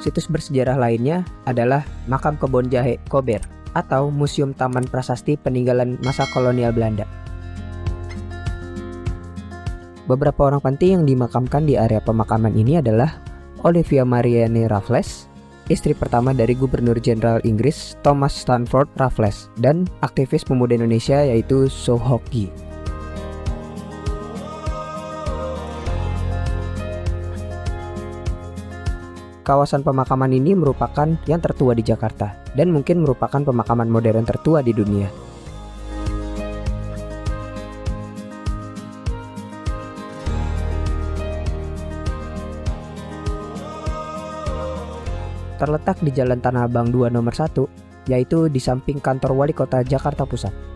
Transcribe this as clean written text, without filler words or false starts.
situs bersejarah lainnya adalah Makam Kebon Jahe Kober atau Museum Taman Prasasti Peninggalan Masa Kolonial Belanda. Beberapa orang penting yang dimakamkan di area pemakaman ini adalah Olivia Marianne Raffles, istri pertama dari Gubernur Jenderal Inggris Thomas Stanford Raffles, dan aktivis pemuda Indonesia yaitu Soe Hock Gee. Kawasan pemakaman ini merupakan yang tertua di Jakarta dan mungkin merupakan pemakaman modern tertua di dunia. Terletak di Jalan Tanah Abang 2 nomor 1, yaitu di samping kantor Wali Kota Jakarta Pusat.